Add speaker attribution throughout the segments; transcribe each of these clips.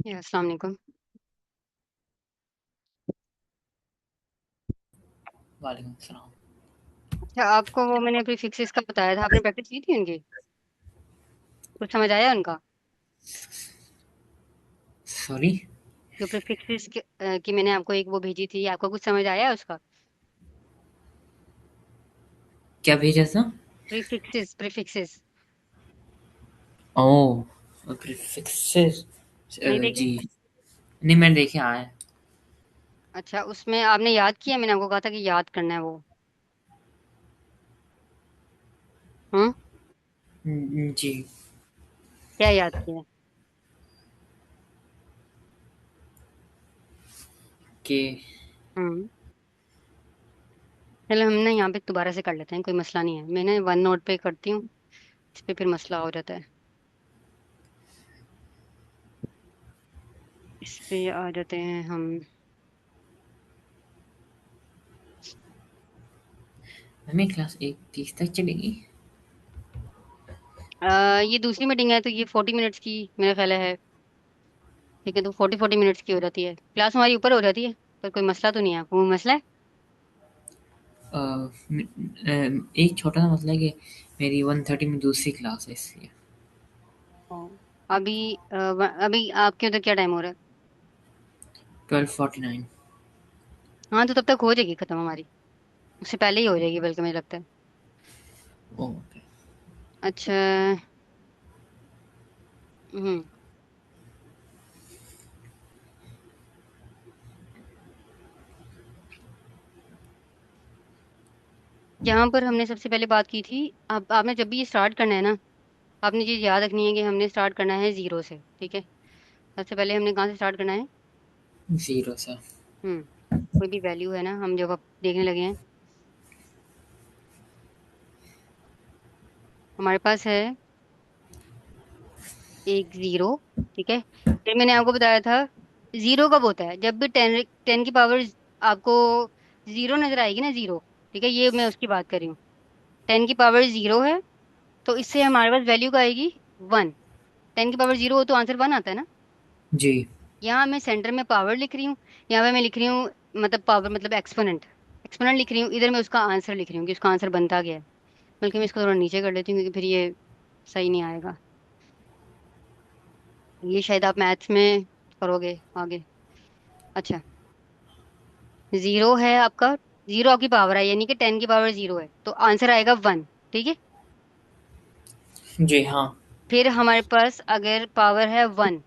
Speaker 1: अस्सलाम वालेकुम।
Speaker 2: वालेकुम सलाम।
Speaker 1: अच्छा, आपको वो मैंने प्रीफिक्सेस का बताया था, आपने प्रैक्टिस की थी उनकी? कुछ समझ आया उनका?
Speaker 2: सॉरी।
Speaker 1: जो प्रीफिक्सेस की मैंने आपको एक वो भेजी थी, आपको कुछ समझ आया उसका?
Speaker 2: क्या भेजा था?
Speaker 1: Prefixes prefixes.
Speaker 2: Oh, prefixes.
Speaker 1: नहीं देखे?
Speaker 2: जी। नहीं, मैंने देखे आए।
Speaker 1: अच्छा, उसमें आपने याद किया? मैंने आपको कहा था कि याद करना है वो। हम्म।
Speaker 2: जी।
Speaker 1: क्या याद किया?
Speaker 2: कि
Speaker 1: हम्म। चलो हम ना यहाँ पे दोबारा से कर लेते हैं, कोई मसला नहीं है। मैं ना वन नोट पे करती हूँ, इस पे फिर मसला हो जाता है। इस पे आ जाते हैं हम।
Speaker 2: हमें क्लास 1:30 तक चलेगी।
Speaker 1: ये दूसरी मीटिंग है तो ये 40 मिनट्स की मेरा ख्याल है। ठीक है, तो 40-40 मिनट्स की हो जाती है क्लास, हमारी ऊपर हो जाती है। पर कोई मसला तो नहीं है, कोई मसला है?
Speaker 2: एक छोटा सा मसला है कि मेरी 1:30 में दूसरी क्लास है, इसलिए।
Speaker 1: हाँ। अभी अभी आपके उधर क्या टाइम हो रहा है?
Speaker 2: 12:49।
Speaker 1: हाँ, तो तब तक हो जाएगी खत्म हमारी। उससे पहले ही हो जाएगी बल्कि, मुझे लगता है।
Speaker 2: ओके।
Speaker 1: अच्छा। हम्म। यहाँ पर हमने सबसे पहले बात की थी। आपने जब भी ये स्टार्ट करना है ना, आपने चीज याद रखनी है कि हमने स्टार्ट करना है जीरो से। ठीक है, सबसे पहले हमने कहाँ से स्टार्ट करना है?
Speaker 2: जीरो सा।
Speaker 1: हम्म। कोई भी वैल्यू है ना, हम जब अब देखने लगे हैं, हमारे पास है एक जीरो। ठीक है, फिर मैंने आपको बताया था जीरो कब होता है, जब भी टेन टेन की पावर आपको जीरो नजर आएगी ना, जीरो। ठीक है, ये मैं उसकी बात कर रही हूँ। टेन की पावर जीरो है, तो इससे हमारे पास वैल्यू का आएगी वन। टेन की पावर जीरो हो तो आंसर वन आता है ना।
Speaker 2: जी।
Speaker 1: यहाँ मैं सेंटर में पावर लिख रही हूँ, यहाँ पे मैं लिख रही हूँ मतलब पावर मतलब एक्सपोनेंट। एक्सपोनेंट लिख रही हूँ, इधर मैं उसका आंसर लिख रही हूँ कि उसका आंसर बनता गया है। बल्कि मैं इसको थोड़ा नीचे कर लेती हूँ क्योंकि फिर ये सही नहीं आएगा। ये शायद आप मैथ्स में करोगे आगे। अच्छा, जीरो है आपका। जीरो आपकी पावर है, यानी कि टेन की पावर जीरो है, तो आंसर आएगा वन। ठीक है।
Speaker 2: जी हाँ।
Speaker 1: फिर हमारे पास अगर पावर है वन,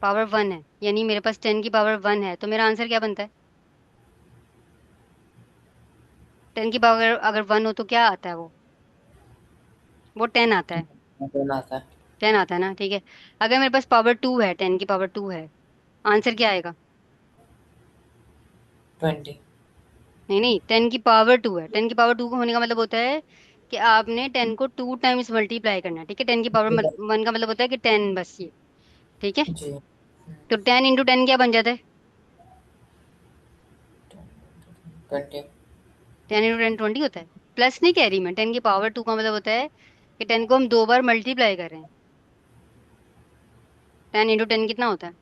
Speaker 1: पावर वन है, यानी मेरे पास टेन की पावर वन है, तो मेरा आंसर क्या बनता है? टेन की पावर अगर वन हो तो क्या आता है वो टेन आता है।
Speaker 2: बोला आता है।
Speaker 1: टेन आता है ना, ठीक है। अगर मेरे पास पावर टू है, टेन की पावर टू है, आंसर क्या आएगा?
Speaker 2: 20।
Speaker 1: नहीं नहीं, टेन की पावर टू है। टेन की पावर टू होने का मतलब होता है कि आपने टेन को टू टाइम्स मल्टीप्लाई करना है। ठीक है, टेन की पावर वन का मतलब होता है कि टेन, बस ये। ठीक है,
Speaker 2: जी।
Speaker 1: तो टेन इंटू टेन क्या बन जाता है?
Speaker 2: 20।
Speaker 1: टेन इंटू टेन ट्वेंटी होता है। प्लस नहीं कह रही मैं, टेन की पावर टू का मतलब होता है कि टेन को हम दो बार मल्टीप्लाई कर रहे हैं। टेन इंटू टेन कितना होता है?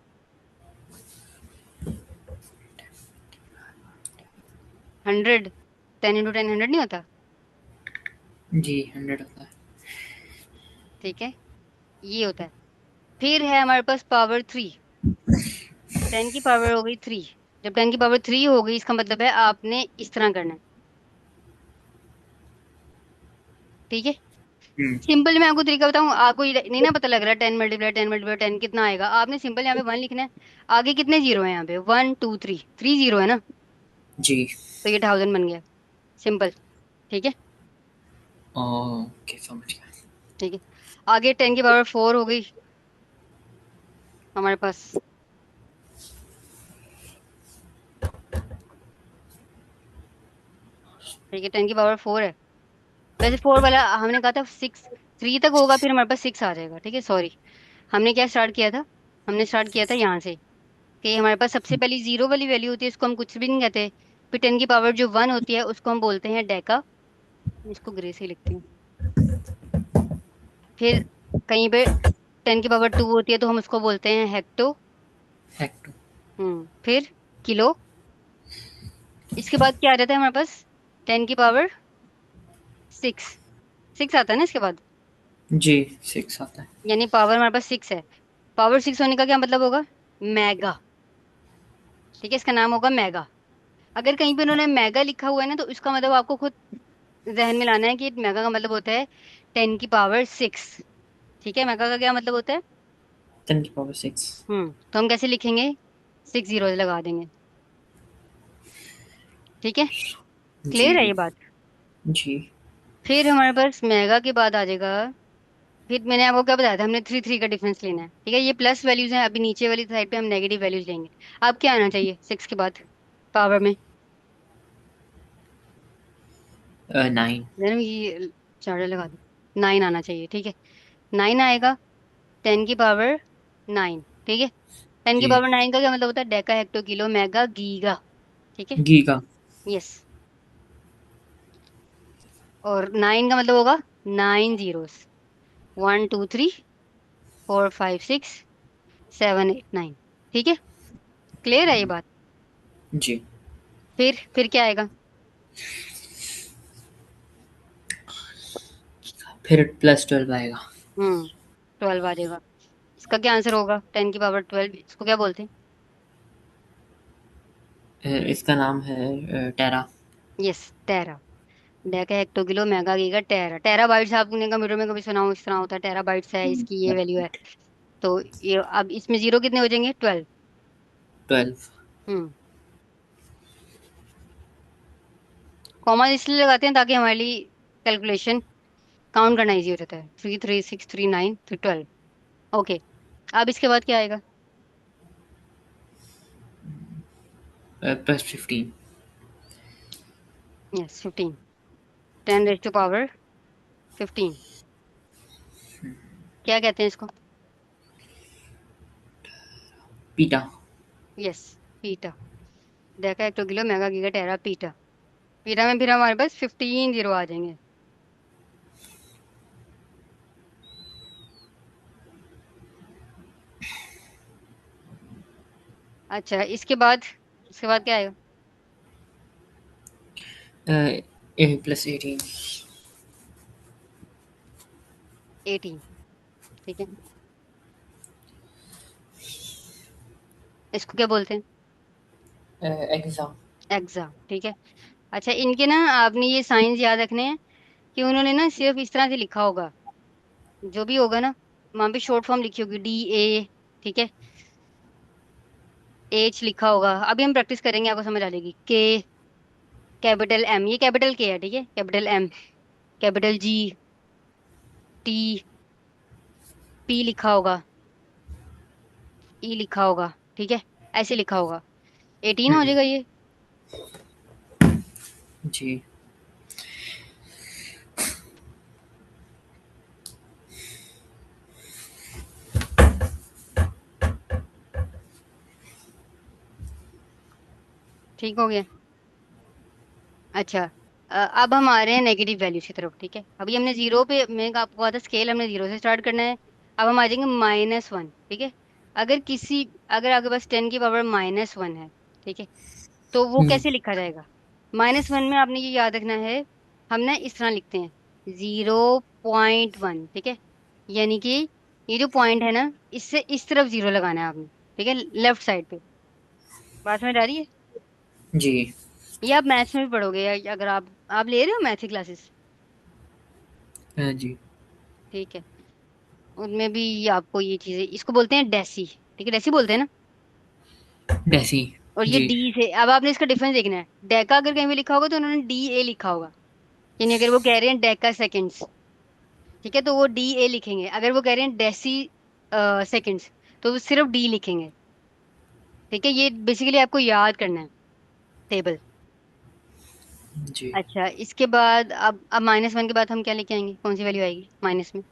Speaker 1: Hundred. Ten into ten hundred नहीं होता?
Speaker 2: जी, 100 होता है।
Speaker 1: ठीक है, ये होता है। फिर है हमारे पास पावर थ्री। टेन की पावर हो गई थ्री। जब टेन की पावर थ्री हो गई, इसका मतलब है आपने इस तरह करना है। ठीक है,
Speaker 2: हम्म।
Speaker 1: सिंपल मैं आपको तरीका बताऊं, आपको ये नहीं ना पता लग रहा, टेन मल्टीप्लाई टेन कितना आएगा, आपने सिंपल यहाँ पे वन लिखना है। आगे कितने जीरो है यहाँ पे? One two three, three zero है ना,
Speaker 2: जी।
Speaker 1: तो ये थाउजेंड बन गया। सिंपल। ठीक है।
Speaker 2: ओके, समझ गया।
Speaker 1: ठीक है, आगे टेन की पावर फोर हो गई हमारे पास। ठीक है, टेन की पावर फोर है। वैसे फोर वाला हमने कहा था सिक्स, थ्री तक होगा फिर हमारे पास सिक्स आ जाएगा। ठीक है, सॉरी। हमने क्या स्टार्ट किया था? हमने स्टार्ट किया था यहाँ से कि हमारे पास सबसे पहली जीरो वाली वैल्यू होती है, इसको हम कुछ भी नहीं कहते। फिर टेन की पावर जो वन होती है उसको हम बोलते हैं डेका। इसको ग्रे से ही लिखती हूँ। फिर कहीं पे टेन की पावर टू होती है तो हम उसको बोलते हैं हेक्टो।
Speaker 2: हेक्टो।
Speaker 1: फिर किलो। इसके बाद क्या आ जाता है हमारे पास? 10 की पावर 6। 6 आता है ना इसके बाद,
Speaker 2: जी 6 आता है।
Speaker 1: यानी पावर हमारे पास 6 है। पावर 6 होने का क्या मतलब होगा? मेगा। ठीक है, इसका नाम होगा मेगा। अगर कहीं पे उन्होंने मेगा लिखा हुआ है ना, तो इसका मतलब आपको खुद जहन में लाना है कि मेगा का मतलब होता है 10 की पावर 6। ठीक है, मेगा का क्या मतलब होता है?
Speaker 2: 10 की पावर 6।
Speaker 1: तो हम कैसे लिखेंगे? 6 जीरो लगा देंगे। ठीक है,
Speaker 2: जी
Speaker 1: क्लियर है ये बात?
Speaker 2: जी।
Speaker 1: फिर हमारे पास मेगा के बाद आ जाएगा। फिर मैंने आपको क्या बताया था, हमने थ्री थ्री का डिफरेंस लेना है। ठीक है, ये प्लस वैल्यूज हैं, अभी नीचे वाली साइड पे हम नेगेटिव वैल्यूज लेंगे। अब क्या आना चाहिए 6 के बाद पावर में?
Speaker 2: 9।
Speaker 1: मैंने ये चार्जर लगा दी। 9 आना चाहिए, ठीक है। 9 आएगा। 10 की पावर 9। ठीक है, टेन की
Speaker 2: जी।
Speaker 1: पावर 9 का क्या मतलब होता है? Deka hecto kilo mega giga. ठीक है,
Speaker 2: गीगा।
Speaker 1: यस। और 9 का मतलब होगा 9 जीरोस। 1 2 3 4 5 6 7 8 9। ठीक है, क्लियर है ये बात?
Speaker 2: जी।
Speaker 1: फिर क्या आएगा?
Speaker 2: फिर +12 आएगा।
Speaker 1: 12 आ जाएगा। इसका क्या आंसर होगा? 10 की पावर 12, इसको क्या बोलते हैं?
Speaker 2: इसका नाम है tera.
Speaker 1: Yes, tera. Deca hecto kilo mega giga tera. Terabytes आपने कंप्यूटर में कभी सुना हो, इस तरह होता है, टेरा बाइट्स है, इसकी ये वैल्यू है। तो ये अब इसमें जीरो कितने हो जाएंगे? 12।
Speaker 2: 12।
Speaker 1: हम्म कॉमा इसलिए लगाते हैं ताकि हमारे लिए कैलकुलेशन काउंट करना इजी हो जाता है। 3 3 6 3 9 फिर 12। ओके, अब इसके बाद क्या आएगा?
Speaker 2: +15।
Speaker 1: यस, 15। 10 raise to power 15। क्या कहते हैं इसको?
Speaker 2: पीटा।
Speaker 1: यस, पीटा। देखा, एक तो किलो मेगा गीगा टेरा पीटा। पीटा में फिर हमारे पास 15 जीरो आ जाएंगे। अच्छा, इसके बाद क्या आएगा?
Speaker 2: +18।
Speaker 1: 18। ठीक है, इसको क्या बोलते हैं?
Speaker 2: एग्ज़ा।
Speaker 1: एक्सा। ठीक है। अच्छा, इनके ना आपने ये साइंस याद रखने हैं कि उन्होंने ना सिर्फ इस तरह से लिखा होगा, जो भी होगा ना, वहां पे शॉर्ट फॉर्म लिखी होगी DA। ठीक है, H लिखा होगा। अभी हम प्रैक्टिस करेंगे, आपको समझ आ जाएगी। के, कैपिटल M, ये कैपिटल के है, ठीक है, capital M, capital G, T, P लिखा होगा, E लिखा होगा। ठीक है, ऐसे लिखा होगा। 18 हो जाएगा ये।
Speaker 2: जी।
Speaker 1: ठीक हो गया। अच्छा, अब हम आ रहे हैं नेगेटिव वैल्यूज की तरफ। ठीक है, अभी हमने जीरो पे, मैं आपको कहा था स्केल हमने जीरो से स्टार्ट करना है। अब हम आ जाएंगे -1। ठीक है, अगर किसी अगर आपके पास 10 की पावर -1 है, ठीक है, तो वो
Speaker 2: हुँ।
Speaker 1: कैसे लिखा जाएगा? -1 में आपने ये याद रखना है, हम ना इस तरह लिखते हैं 0.1। ठीक है, यानी कि ये जो पॉइंट है ना, इससे इस तरफ जीरो लगाना है आपने। ठीक है, लेफ्ट साइड पे। बात समझ आ रही है?
Speaker 2: जी।
Speaker 1: ये आप मैथ्स में भी पढ़ोगे, या अगर आप ले रहे हो मैथ की क्लासेस?
Speaker 2: जी।
Speaker 1: ठीक है, उनमें भी आपको ये चीजें, इसको बोलते हैं डेसी। ठीक है, डेसी बोलते हैं ना।
Speaker 2: डेसी।
Speaker 1: और ये
Speaker 2: जी।
Speaker 1: डी से, अब आपने इसका डिफरेंस देखना है। डेका अगर कहीं भी लिखा होगा तो उन्होंने DA लिखा होगा, यानी अगर वो कह रहे हैं डेका सेकंड्स, ठीक है, तो वो DA लिखेंगे। अगर वो कह रहे हैं डेसी सेकंड्स, तो वो सिर्फ D लिखेंगे। ठीक है, ये बेसिकली आपको याद करना है, टेबल।
Speaker 2: जी।
Speaker 1: अच्छा, इसके बाद अब -1 के बाद हम क्या लेके आएंगे? कौन सी वैल्यू आएगी माइनस में?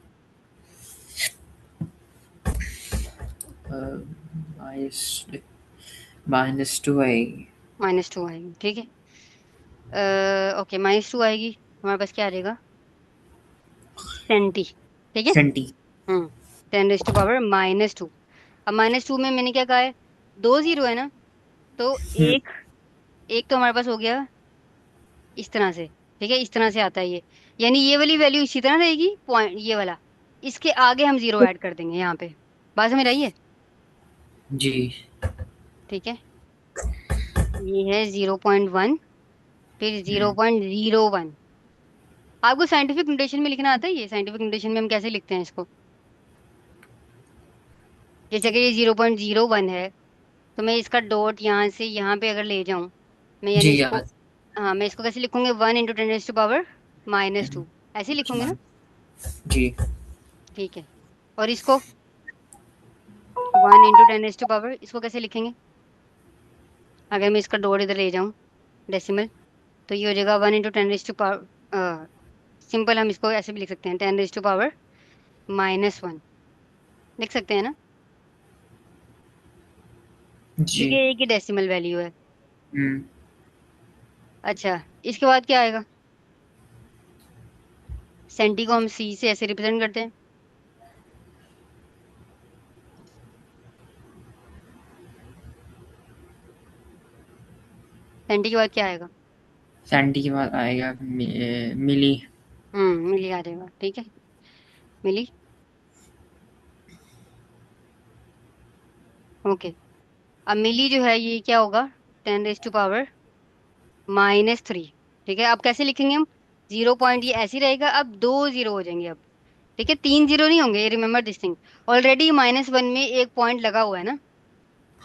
Speaker 2: माइनस -2 आएगी।
Speaker 1: -2 आएगी, ठीक है। ओके, -2 आएगी। हमारे पास क्या आ जाएगा? 20। ठीक है।
Speaker 2: सेंटी।
Speaker 1: 10 raise to power -2। अब -2 में मैंने क्या कहा है? दो जीरो है ना, तो
Speaker 2: हम्म।
Speaker 1: एक, एक तो हमारे पास हो गया इस तरह से। ठीक है, इस तरह से आता है ये, यानी ये वाली वैल्यू इसी तरह रहेगी, पॉइंट ये वाला, इसके आगे हम जीरो ऐड कर देंगे यहाँ पे। बात समझ रही है?
Speaker 2: जी।
Speaker 1: ठीक है, ये है 0.1, फिर जीरो
Speaker 2: हम्म।
Speaker 1: पॉइंट जीरो वन आपको साइंटिफिक नोटेशन में लिखना आता है? ये साइंटिफिक नोटेशन में हम कैसे लिखते हैं इसको? जैसे कि ये 0.01 है, तो मैं इसका डॉट यहाँ से यहाँ पे अगर ले जाऊं, मैं यानी
Speaker 2: जी
Speaker 1: इसको,
Speaker 2: याद।
Speaker 1: हाँ मैं इसको कैसे लिखूंगी, 1 × 10⁻⁻⁻⁻,
Speaker 2: हम्म,
Speaker 1: ऐसे लिखूंगे ना?
Speaker 2: जी।
Speaker 1: ठीक है, और इसको 1 × 10⁻⁻, इसको कैसे लिखेंगे? अगर मैं इसका डॉट इधर ले जाऊं, डेसिमल, तो ये हो जाएगा 1 × 10⁻⁻, सिंपल हम इसको ऐसे भी लिख सकते हैं, 10⁻⁻⁻1 लिख सकते हैं ना?
Speaker 2: जी।
Speaker 1: ठीक है, एक ही डेसिमल वैल्यू है।
Speaker 2: हम्म।
Speaker 1: अच्छा, इसके बाद क्या आएगा? सेंटी को हम सी से ऐसे रिप्रेजेंट करते हैं। सेंटी के बाद क्या आएगा?
Speaker 2: सैंडी के बाद आएगा मिली।
Speaker 1: मिली आ जाएगा, ठीक है, मिली। ओके, अब मिली जो है ये क्या होगा, 10⁻⁻⁻3। ठीक है, अब कैसे लिखेंगे हम? जीरो पॉइंट ये ऐसे ही रहेगा, अब दो जीरो हो जाएंगे अब। ठीक है, तीन जीरो नहीं होंगे, रिमेम्बर दिस थिंग। ऑलरेडी -1 में एक पॉइंट लगा हुआ है ना,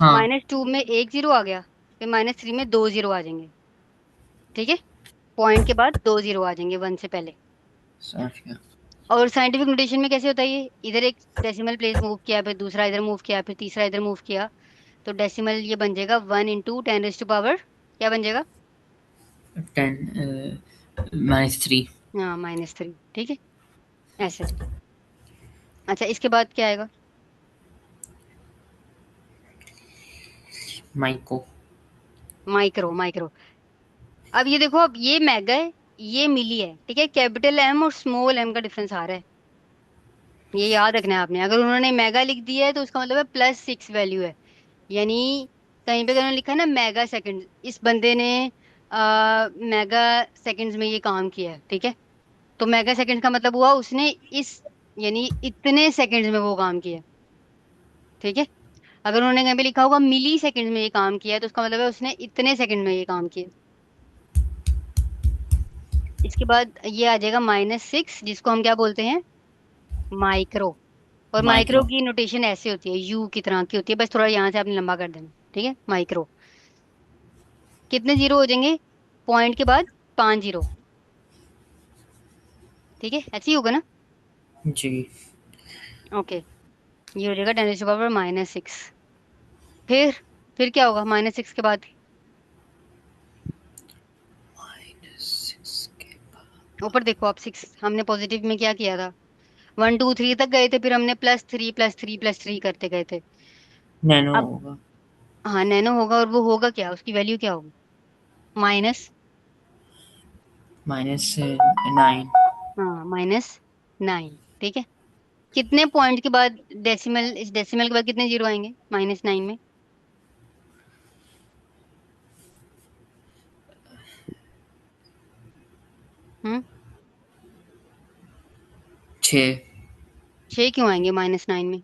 Speaker 2: हाँ।
Speaker 1: -2 में एक जीरो आ गया, फिर -3 में दो जीरो आ जाएंगे। ठीक है, पॉइंट के बाद दो जीरो आ जाएंगे वन से पहले।
Speaker 2: समझ गया।
Speaker 1: और साइंटिफिक नोटेशन में कैसे होता है ये, इधर एक डेसिमल प्लेस मूव किया, फिर दूसरा इधर मूव किया, फिर तीसरा इधर मूव किया, तो डेसिमल ये बन जाएगा 1 × 10⁻⁻ क्या बन जाएगा?
Speaker 2: 10 -3।
Speaker 1: हाँ, -3। ठीक है, ऐसे। अच्छा, इसके बाद क्या आएगा?
Speaker 2: माइको।
Speaker 1: Micro, micro. अब ये देखो, अब ये मेगा है, ये मिली है, ठीक है, कैपिटल एम और स्मॉल एम का डिफरेंस आ रहा है, ये याद रखना है आपने। अगर उन्होंने मेगा लिख दिया है तो उसका मतलब है +6 वैल्यू है, यानी कहीं पे उन्होंने लिखा है ना मेगा सेकंड, इस बंदे ने मेगा सेकंड्स में ये काम किया है। ठीक है, तो मेगा सेकंड का मतलब हुआ उसने इस, यानी इतने सेकंड्स में वो काम किया। ठीक है, अगर उन्होंने कहीं पे लिखा होगा मिली सेकंड में ये काम किया है, तो उसका मतलब है उसने इतने सेकंड में ये काम किया। इसके बाद ये आ जाएगा -6, जिसको हम क्या बोलते हैं, माइक्रो। और माइक्रो
Speaker 2: माइक्रो।
Speaker 1: की नोटेशन ऐसे होती है, यू की तरह की होती है, बस थोड़ा यहाँ से आपने लंबा कर देना। ठीक है, माइक्रो। कितने जीरो हो जाएंगे पॉइंट के बाद? पांच जीरो। ठीक है, ऐसे ही होगा ना?
Speaker 2: जी।
Speaker 1: ओके, ये हो जाएगा 10⁻⁻⁻6। फिर फिर क्या होगा -6 के बाद?
Speaker 2: -6 के बाद
Speaker 1: ऊपर देखो आप, सिक्स हमने पॉजिटिव में क्या किया था, 1 2 3 तक गए थे, फिर हमने +3 +3 +3 करते गए थे।
Speaker 2: नैनो
Speaker 1: अब
Speaker 2: होगा।
Speaker 1: हाँ, नैनो होगा, और वो होगा क्या, उसकी वैल्यू क्या होगी? माइनस,
Speaker 2: -9।
Speaker 1: हाँ, -9। ठीक है, कितने पॉइंट के बाद डेसिमल, इस डेसिमल के बाद कितने जीरो आएंगे -9 में? हम्म
Speaker 2: 6।
Speaker 1: 6 क्यों आएंगे -9 में?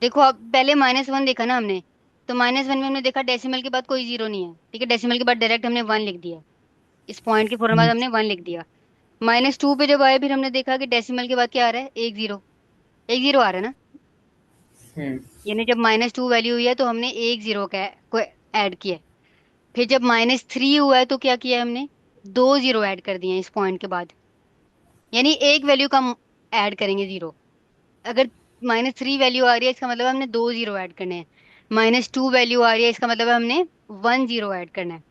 Speaker 1: देखो, अब पहले -1 देखा ना हमने, तो -1 में हमने देखा डेसिमल के बाद कोई जीरो नहीं है। ठीक है, डेसिमल के बाद डायरेक्ट हमने वन लिख दिया, इस पॉइंट के फौरन बाद हमने वन लिख दिया। -2 पे जब आए, फिर हमने देखा कि डेसिमल के बाद क्या आ रहा है, एक जीरो, एक जीरो आ रहा है ना,
Speaker 2: हम्म।
Speaker 1: यानी जब -2 वैल्यू हुई है तो हमने एक जीरो का को ऐड किया है। फिर जब -3 हुआ है तो क्या किया है हमने, दो जीरो ऐड कर दिए हैं इस पॉइंट के बाद, यानी एक वैल्यू कम ऐड करेंगे जीरो। अगर -3 वैल्यू आ रही है, इसका मतलब हमने दो जीरो ऐड करने हैं। -2 वैल्यू आ रही है, इसका मतलब है हमने वन जीरो ऐड करना है।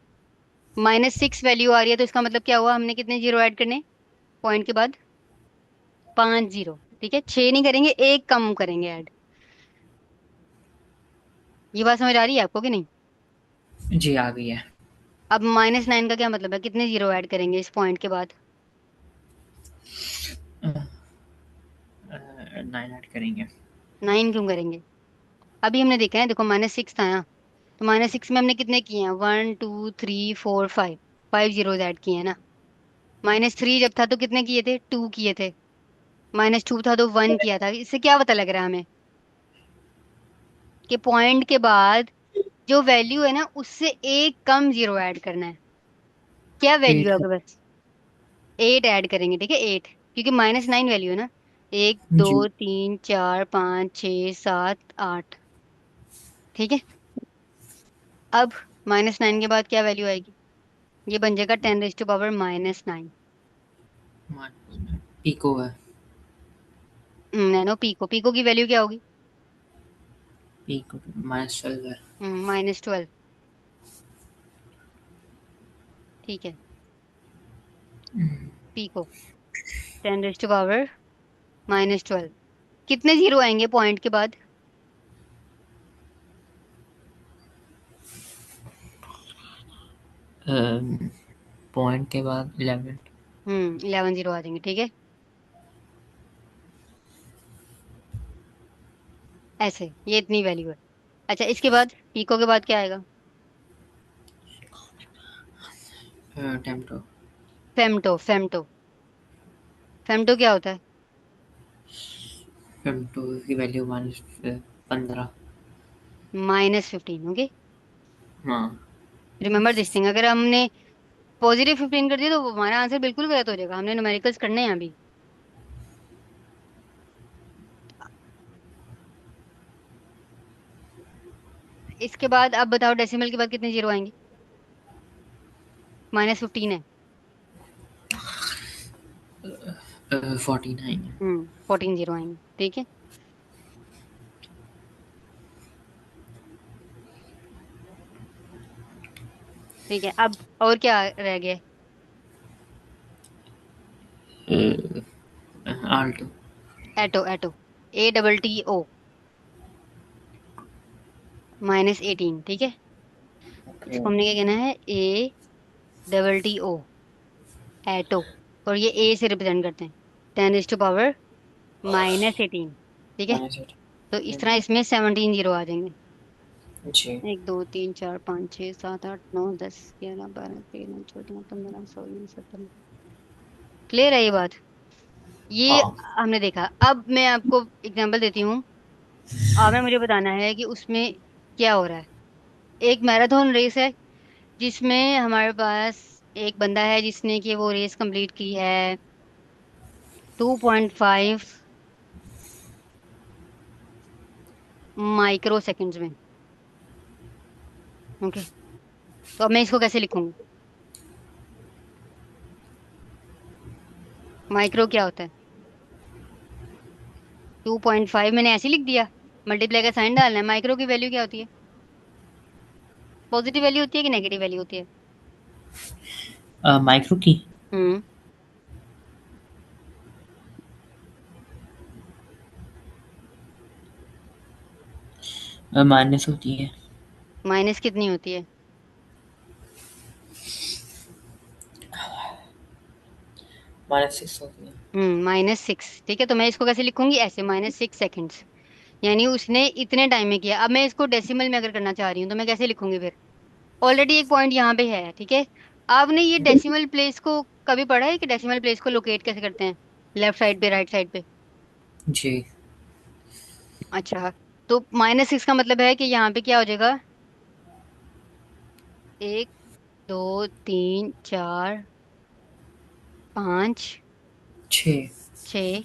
Speaker 1: -6 वैल्यू आ रही है, तो इसका मतलब क्या हुआ, हमने कितने जीरो ऐड करने पॉइंट के बाद? पांच जीरो। ठीक है, छह नहीं करेंगे, एक कम करेंगे ऐड। ये बात समझ आ रही है आपको कि नहीं?
Speaker 2: जी आ गई है।
Speaker 1: अब -9 का क्या मतलब है, कितने जीरो ऐड करेंगे इस पॉइंट के बाद?
Speaker 2: 9 ऐड करेंगे।
Speaker 1: 9 क्यों करेंगे? अभी हमने देखा है, देखो -6 था ना, तो -6 में हमने कितने किए हैं, 1 2 3 4 5, 5 जीरोज ऐड किए हैं ना। -3 जब था तो कितने किए थे, 2 किए थे। -2 था तो 1 किया था। इससे क्या पता लग रहा है हमें, कि पॉइंट के बाद जो वैल्यू है ना उससे एक कम जीरो ऐड करना है। क्या वैल्यू
Speaker 2: 8
Speaker 1: है
Speaker 2: का।
Speaker 1: आपके पास, 8 ऐड करेंगे, ठीक है 8, क्योंकि -9 वैल्यू है ना। एक
Speaker 2: जी।
Speaker 1: दो तीन चार पाँच छः सात आठ, ठीक है। अब -9 के बाद क्या वैल्यू आएगी, ये बन जाएगा 10⁻⁻⁹।
Speaker 2: इको है।
Speaker 1: नैनो पीको, पीको की वैल्यू क्या होगी,
Speaker 2: इको -12 है।
Speaker 1: -12, ठीक है। पीको 10⁻⁻12, कितने जीरो आएंगे पॉइंट के बाद,
Speaker 2: पॉइंट के बाद 11।
Speaker 1: 11 जीरो आ जाएंगे, ठीक है। ऐसे ये इतनी वैल्यू है। अच्छा, इसके बाद पीको के बाद क्या आएगा,
Speaker 2: टेम्टो।
Speaker 1: फेमटो, फेमटो, फेमटो क्या होता है,
Speaker 2: टेम्टो की वैल्यू -15।
Speaker 1: -15, ओके।
Speaker 2: हाँ।
Speaker 1: रिमेम्बर दिस थिंग, अगर हमने +15 कर दिया तो वो हमारा आंसर बिल्कुल गलत हो जाएगा, हमने न्यूमेरिकल्स करने हैं अभी। इसके बाद अब बताओ डेसिमल के बाद कितने जीरो आएंगे, -15 है।
Speaker 2: 49।
Speaker 1: 14 जीरो आएंगे, ठीक है। ठीक है, अब और क्या रह गया,
Speaker 2: आल्टो।
Speaker 1: एटो, एटो, ATTO, -18, ठीक है। इसको हमने क्या कहना है, ATTO, एटो। और ये ए से रिप्रेजेंट करते हैं, 10⁻⁻18, ठीक है।
Speaker 2: -8।
Speaker 1: तो इस तरह इसमें 17 जीरो आ जाएंगे।
Speaker 2: जी।
Speaker 1: 1 2 3 4 5 6 7 8 9 10 11 12 13 14 15 16 17। क्लियर है ये बात, ये
Speaker 2: हाँ।
Speaker 1: हमने देखा। अब मैं आपको एग्जांपल देती हूँ। अब मैं मुझे बताना है कि उसमें क्या हो रहा है। एक मैराथन रेस है, जिसमें हमारे पास एक बंदा है जिसने कि वो रेस कंप्लीट की है 2.5 माइक्रो सेकेंड्स में, ओके। तो अब मैं इसको कैसे लिखूंगी, माइक्रो क्या होता है, 2.5 मैंने ऐसे ही लिख दिया, मल्टीप्लाई का साइन डालना है। माइक्रो की वैल्यू क्या होती है, पॉजिटिव वैल्यू होती है कि नेगेटिव वैल्यू होती है,
Speaker 2: माइक्रो की
Speaker 1: हम्म
Speaker 2: माइनस होती है।
Speaker 1: माइनस कितनी होती है,
Speaker 2: -6 होती है।
Speaker 1: -6, ठीक है। तो मैं इसको कैसे लिखूंगी, ऐसे -6 सेकेंड्स, यानी उसने इतने टाइम में किया। अब मैं इसको डेसिमल में अगर करना चाह रही हूँ तो मैं कैसे लिखूंगी फिर, ऑलरेडी एक पॉइंट यहाँ पे है, ठीक है। आपने ये डेसिमल प्लेस को कभी पढ़ा है कि डेसिमल प्लेस को लोकेट कैसे करते हैं, लेफ्ट साइड पे, राइट साइड पे।
Speaker 2: जी।
Speaker 1: अच्छा, तो -6 का मतलब है कि यहाँ पे क्या हो जाएगा, 1 2 3 4 5
Speaker 2: 6।
Speaker 1: 6।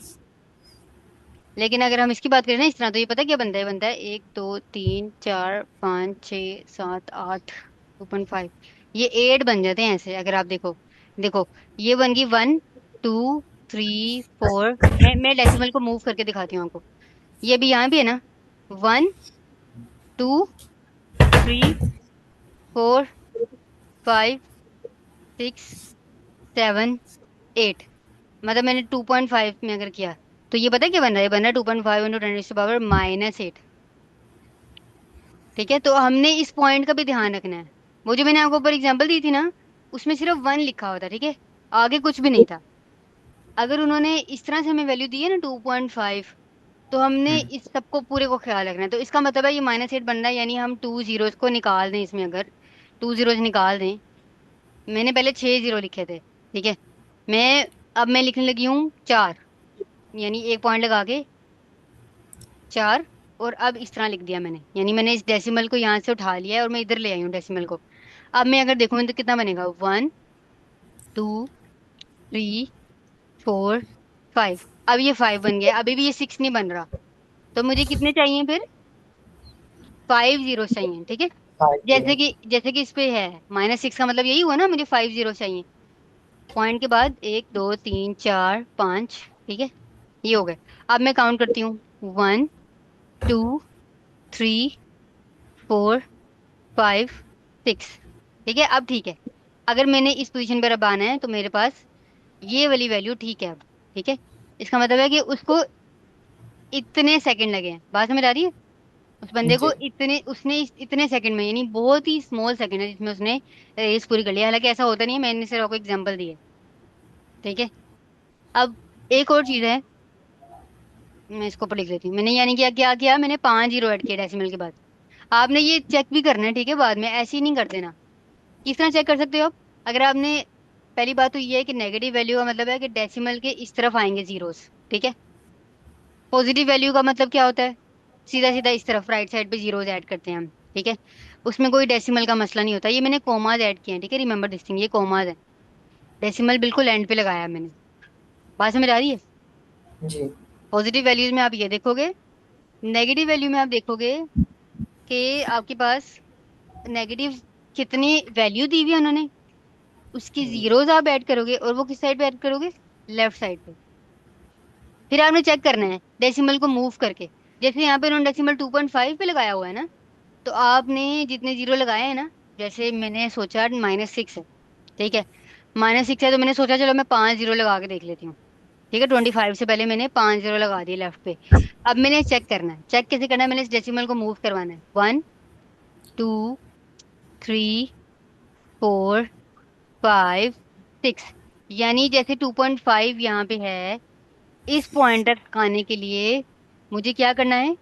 Speaker 1: लेकिन अगर हम इसकी बात करें ना इस तरह, तो ये पता है क्या बनता है, बनता है 1 2 3 4 5 6 7 8, 2.5, ये 8 बन जाते हैं ऐसे। अगर आप देखो, देखो ये बन गई 1 2 3 4। मैं डेसिमल को मूव करके दिखाती हूँ आपको। ये भी यहाँ भी है ना, 1 2 3 4 5 6 7 8, मतलब मैंने 2.5 में अगर किया, तो ये पता है क्या बन रहा है, बन रहा है 2.5 इंटू 10⁻⁻⁻, ठीक है। तो हमने इस पॉइंट का भी ध्यान रखना है। वो जो मैंने आपको ऊपर एग्जांपल दी थी ना, उसमें सिर्फ 1 लिखा होता, ठीक है, आगे कुछ भी नहीं था। अगर उन्होंने इस तरह से हमें वैल्यू दी है ना 2.5, तो हमने
Speaker 2: हम्म।
Speaker 1: इस सबको पूरे को ख्याल रखना है। तो इसका मतलब है ये -8 बन रहा है, यानी हम 2 जीरोस को निकाल दें इसमें, अगर 2 जीरोस निकाल दें। मैंने पहले 6 जीरो लिखे थे, ठीक है। मैं अब मैं लिखने लगी हूँ 4, यानी एक पॉइंट लगा के 4। और अब इस तरह लिख दिया मैंने, यानी मैंने इस डेसिमल को यहाँ से उठा लिया है और मैं इधर ले आई हूँ डेसिमल को। अब मैं अगर देखूँ तो कितना बनेगा, 1 2 3 4 5। अब ये 5 बन गया, अभी भी ये 6 नहीं बन रहा। तो मुझे कितने चाहिए फिर, 5 जीरो चाहिए, ठीक है।
Speaker 2: 5 0।
Speaker 1: जैसे कि इस पे है -6 का मतलब यही हुआ ना, मुझे 5 जीरो चाहिए। पॉइंट के बाद 1 2 3 4 5, ठीक है। ये हो गए। अब मैं काउंट करती हूँ, 1 2 3 4 5 6, ठीक है। अब ठीक है, अगर मैंने इस पोजीशन पर अब आना है तो मेरे पास ये वाली वैल्यू ठीक है अब, ठीक है। इसका मतलब है कि उसको इतने सेकंड लगे हैं, बात समझ आ रही है। उस बंदे को
Speaker 2: जी।
Speaker 1: उसने इतने सेकंड में, यानी बहुत ही स्मॉल सेकंड है जिसमें उसने रेस पूरी कर लिया। हालांकि ऐसा होता नहीं है, मैंने सिर्फ आपको एग्जांपल दिए, ठीक है। अब एक और चीज है, मैं इसको ऊपर लिख लेती हूँ। मैंने यानी क्या क्या किया, मैंने 5 जीरो ऐड किया डेसिमल के बाद। आपने ये चेक भी करना है, ठीक है, बाद में ऐसे ही नहीं कर देना। किस तरह चेक कर सकते हो आप, अगर आपने, पहली बात तो ये है कि नेगेटिव वैल्यू का मतलब है कि डेसिमल के इस तरफ आएंगे जीरोस, ठीक है। पॉजिटिव वैल्यू का मतलब क्या होता है, सीधा सीधा इस तरफ राइट साइड पे जीरोस ऐड करते हैं हम, ठीक है। उसमें कोई डेसिमल का मसला नहीं होता। ये मैंने कोमाज ऐड किए हैं, ठीक है, रिमेंबर दिस थिंग, ये कोमाज है। डेसिमल बिल्कुल एंड पे लगाया है मैंने। बात समझ आ रही है।
Speaker 2: जी।
Speaker 1: पॉजिटिव वैल्यूज में आप ये देखोगे, नेगेटिव वैल्यू में आप देखोगे कि आपके पास नेगेटिव कितनी वैल्यू दी हुई है उन्होंने, उसकी जीरोस आप ऐड करोगे, और वो किस साइड पे ऐड करोगे, लेफ्ट साइड पे। फिर आपने चेक करना है डेसिमल को मूव करके। जैसे यहाँ पे उन्होंने डेसिमल 2.5 पे लगाया हुआ है ना, तो आपने जितने जीरो लगाए हैं ना, जैसे मैंने सोचा -6 है, ठीक है। -6 है तो मैंने सोचा चलो मैं 5 जीरो लगा के देख लेती हूँ, ठीक है। 25 से पहले मैंने 5 जीरो लगा दिए लेफ्ट पे। अब मैंने चेक करना है, चेक कैसे करना है, मैंने इस डेसिमल को मूव करवाना है, 1 2 3 4 5 6। यानी जैसे 2.5 यहाँ पे है, इस पॉइंट तक आने के लिए मुझे क्या करना है,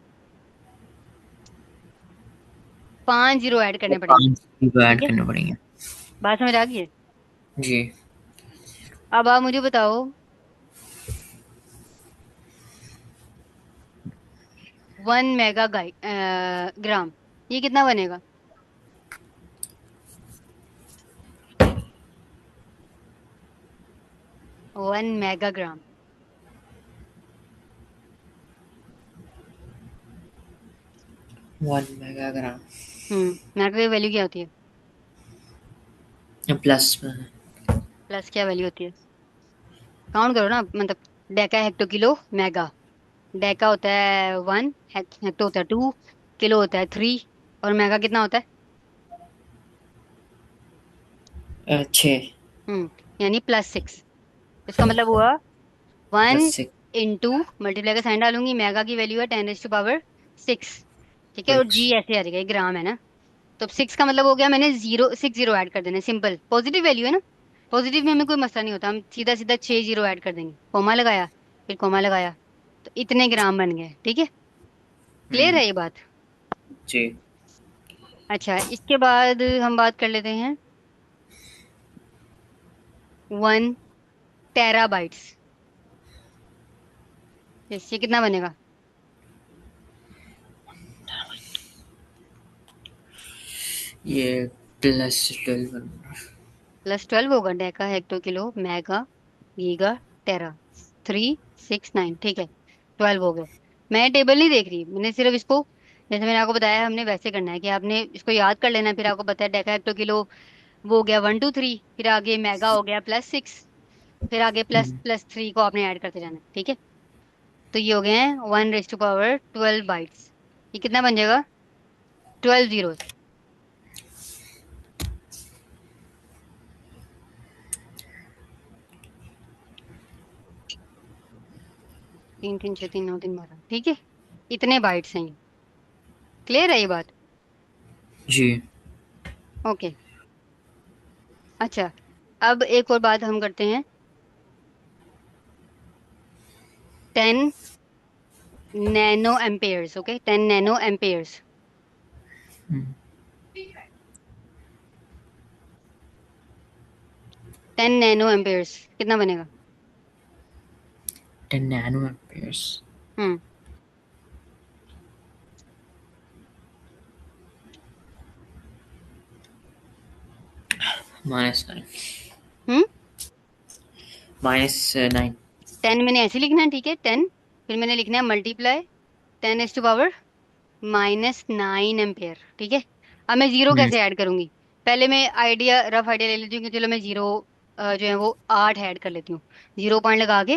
Speaker 1: 5 जीरो ऐड करने पड़ेंगे,
Speaker 2: 5
Speaker 1: ठीक
Speaker 2: ऐड
Speaker 1: है।
Speaker 2: करने पड़ेंगे।
Speaker 1: बात समझ आ गई है।
Speaker 2: जी।
Speaker 1: अब आप मुझे बताओ, 1 मेगा ग्राम, ये कितना बनेगा। 1 मेगाग्राम।
Speaker 2: 1 मेगाग्राम
Speaker 1: माइक्रोवेव वैल्यू क्या होती है,
Speaker 2: प्लस।
Speaker 1: प्लस क्या वैल्यू होती है, काउंट करो ना, मतलब Deka hecto kilo mega. Deka होता है 1, हेक्टो होता है 2, किलो होता है 3, और मेगा कितना होता है।
Speaker 2: 6।
Speaker 1: यानी +6। इसका मतलब हुआ वन
Speaker 2: +6।
Speaker 1: इंटू मल्टीप्लाई का साइन डालूंगी, मेगा की वैल्यू है 10⁻6, ठीक है। और जी ऐसे आ जाएगा, ये ग्राम है ना। तो अब 6 का मतलब हो गया, मैंने 6 जीरो ऐड कर देने, सिंपल पॉजिटिव वैल्यू है ना। पॉजिटिव में हमें कोई मसला नहीं होता, हम सीधा सीधा 6 जीरो ऐड कर देंगे, कोमा लगाया, फिर कोमा लगाया, तो इतने ग्राम बन गए, ठीक है। क्लियर
Speaker 2: हम्म।
Speaker 1: है ये बात।
Speaker 2: जी।
Speaker 1: अच्छा, इसके बाद हम बात कर लेते हैं 1 टेराबाइट्स। इससे कितना बनेगा,
Speaker 2: ये +12।
Speaker 1: +12 होगा। Deka hecto kilo mega giga टेरा, 369, ठीक है। 12 हो गए। मैं टेबल नहीं देख रही, मैंने सिर्फ इसको, जैसे मैंने आपको बताया हमने वैसे करना है कि आपने इसको याद कर लेना है। फिर आपको पता है डेका हेक्टो किलो वो हो गया 1 2 3, फिर आगे मेगा हो गया +6, फिर आगे प्लस
Speaker 2: हम्म।
Speaker 1: प्लस 3 को आपने ऐड करते जाना है, ठीक है। तो ये हो गए हैं 1⁻12 बाइट्स। ये कितना बन जाएगा, 12 जीरो। 3 3 6 3 9 3 12, ठीक है। इतने बाइट्स हैं ये। क्लियर है ये बात।
Speaker 2: जी।
Speaker 1: ओके। अच्छा, अब एक और बात हम करते हैं, 10 nano amperes, okay, 10 nano amperes.
Speaker 2: Hmm,
Speaker 1: 10 nano amperes कितना बनेगा?
Speaker 2: 10 nano amperes
Speaker 1: हम्म।
Speaker 2: minus 9
Speaker 1: हम्म।
Speaker 2: minus 9
Speaker 1: 10 मैंने ऐसे लिखना है, ठीक है, 10, फिर मैंने लिखना है मल्टीप्लाई 10⁻⁻⁻, -9 एम्पेयर, ठीक है। अब मैं जीरो
Speaker 2: हम्म
Speaker 1: कैसे ऐड करूंगी? पहले मैं आइडिया, रफ आइडिया ले लेती हूँ कि चलो मैं जीरो जो है वो 8 ऐड कर लेती हूँ। जीरो पॉइंट लगा के,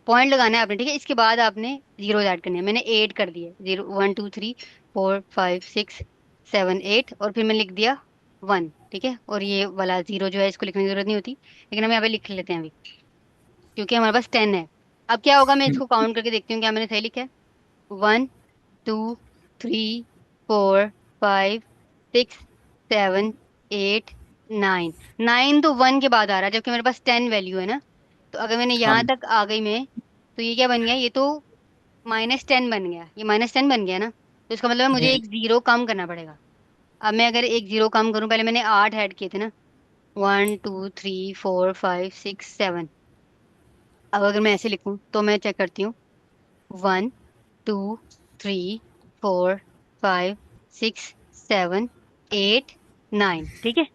Speaker 1: पॉइंट लगाना है आपने, ठीक है, इसके बाद आपने जीरो ऐड करने हैं। मैंने 8 कर दिए, 0 1 2 3 4 5 6 7 8, और फिर मैंने लिख दिया 1, ठीक है। और ये वाला जीरो जो है इसको लिखने की जरूरत नहीं होती, लेकिन हम यहाँ पे लिख लेते हैं अभी, क्योंकि हमारे पास 10 है। अब क्या होगा, मैं
Speaker 2: हम्म,
Speaker 1: इसको काउंट करके देखती हूँ क्या मैंने सही लिखा है। 1 2 3 4 5 6 7 8 9। 9 तो 1 के बाद आ रहा है, जबकि मेरे पास 10 वैल्यू है ना। तो अगर मैंने यहाँ
Speaker 2: हाँ
Speaker 1: तक आ गई मैं, तो ये क्या बन गया, ये तो -10 बन गया, ये -10 बन गया ना। तो इसका मतलब है मुझे
Speaker 2: हम्म,
Speaker 1: एक जीरो कम करना पड़ेगा। अब मैं अगर एक जीरो कम करूं, पहले मैंने 8 ऐड किए थे ना, 1 2 3 4 5 6 7। अब अगर मैं ऐसे लिखूं तो मैं चेक करती हूँ, 1 2 3 4 5 6 7 8 9, ठीक है।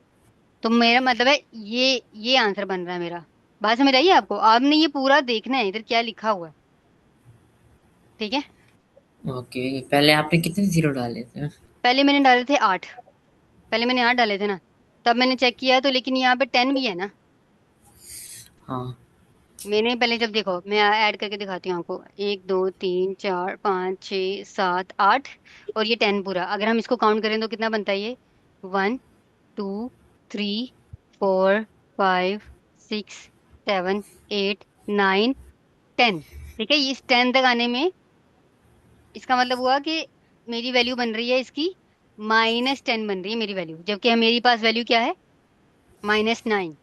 Speaker 1: तो मेरा मतलब है ये आंसर बन रहा है मेरा। बात समझ आई है आपको? आपने ये पूरा देखना है इधर क्या लिखा हुआ है, ठीक है।
Speaker 2: ओके। पहले आपने कितने जीरो डाले थे?
Speaker 1: पहले मैंने डाले थे 8, पहले मैंने 8 डाले थे ना, तब मैंने चेक किया तो, लेकिन यहाँ पे 10 भी है ना।
Speaker 2: हाँ
Speaker 1: मैंने पहले, जब देखो मैं ऐड करके दिखाती हूँ आपको, 1 2 3 4 5 6 7 8, और ये 10 पूरा, अगर हम इसको काउंट करें तो कितना बनता है ये? 1 2 3 4 5 6 7 8 9 10, ठीक है। इस 10 तक आने में इसका मतलब हुआ कि मेरी वैल्यू बन रही है इसकी -10 बन रही है मेरी वैल्यू, जबकि मेरे पास वैल्यू क्या है? -9।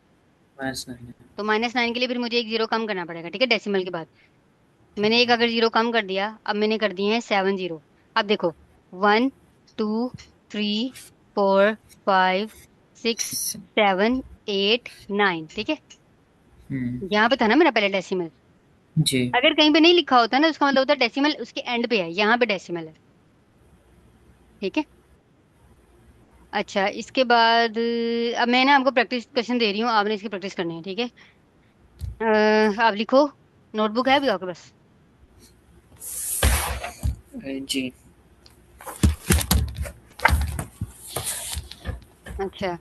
Speaker 2: minus 9
Speaker 1: तो -9 के लिए फिर मुझे एक जीरो कम करना पड़ेगा, ठीक है, डेसिमल के बाद। मैंने एक अगर जीरो कम कर दिया, अब मैंने कर दिए हैं 7 जीरो। अब देखो, 1 2 3 4 5 6 7 8 9, ठीक है।
Speaker 2: हम्म,
Speaker 1: यहाँ पे था ना मेरा पहले डेसिमल।
Speaker 2: जी।
Speaker 1: अगर कहीं पे नहीं लिखा होता ना, उसका मतलब होता है डेसिमल उसके एंड पे है, यहाँ पे डेसिमल है, ठीक है। अच्छा, इसके बाद अब मैं ना आपको प्रैक्टिस क्वेश्चन दे रही हूँ, आपने इसकी प्रैक्टिस करनी है, ठीक है। आप लिखो, नोटबुक है अभी आपके पास?
Speaker 2: जी।
Speaker 1: अच्छा।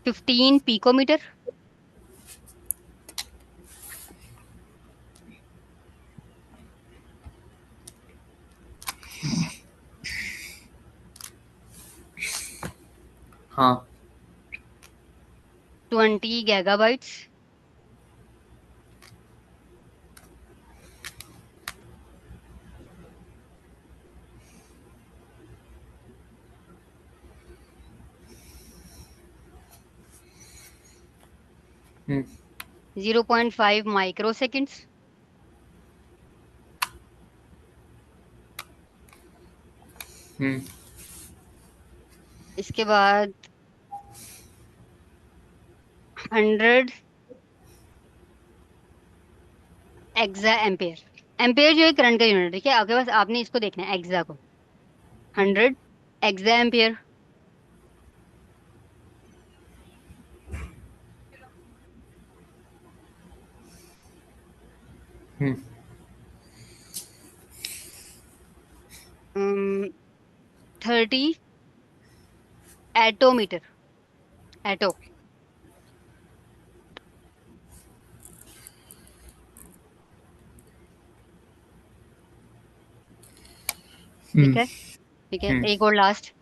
Speaker 1: 15 पिकोमीटर।
Speaker 2: हाँ
Speaker 1: 20 गीगाबाइट्स।
Speaker 2: हम्म
Speaker 1: 0.5 माइक्रो सेकेंड्स।
Speaker 2: हम्म
Speaker 1: इसके बाद 100 एक्सा एम्पेयर। एम्पेयर जो है करंट का यूनिट, ठीक है, आपके पास, आपने इसको देखना है एक्सा को। 100 एक्सा एम्पेयर।
Speaker 2: हम्म
Speaker 1: 30 एटोमीटर। एटो, ठीक
Speaker 2: हम्म
Speaker 1: है, ठीक है।
Speaker 2: हम्म
Speaker 1: एक और लास्ट,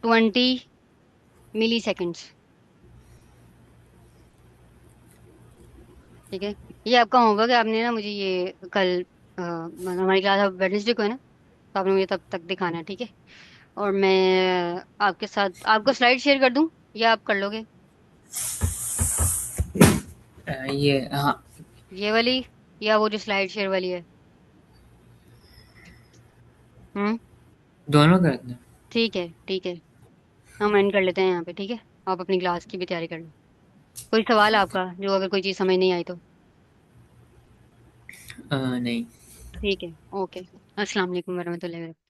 Speaker 1: 20 मिली सेकेंड्स, ठीक है। ये आपका होमवर्क है, आपने ना मुझे ये कल हमारी क्लास अब वेडनेसडे को है ना, तो आपने मुझे तब तक दिखाना है, ठीक है। और मैं आपके साथ आपको स्लाइड शेयर कर दूं, या आप कर लोगे?
Speaker 2: ये हाँ।
Speaker 1: ये वाली, या वो जो स्लाइड शेयर वाली है? हम्म।
Speaker 2: दोनों कर दें।
Speaker 1: ठीक है, ठीक है। हम एंड कर लेते हैं यहाँ पे, ठीक है। आप अपनी क्लास की भी तैयारी कर लो। कोई सवाल है आपका, जो अगर कोई चीज़ समझ नहीं आई तो?
Speaker 2: नहीं।
Speaker 1: ठीक है। ओके। अस्सलाम वालेकुम वरहमतुल्लाहि वबरकातुहू।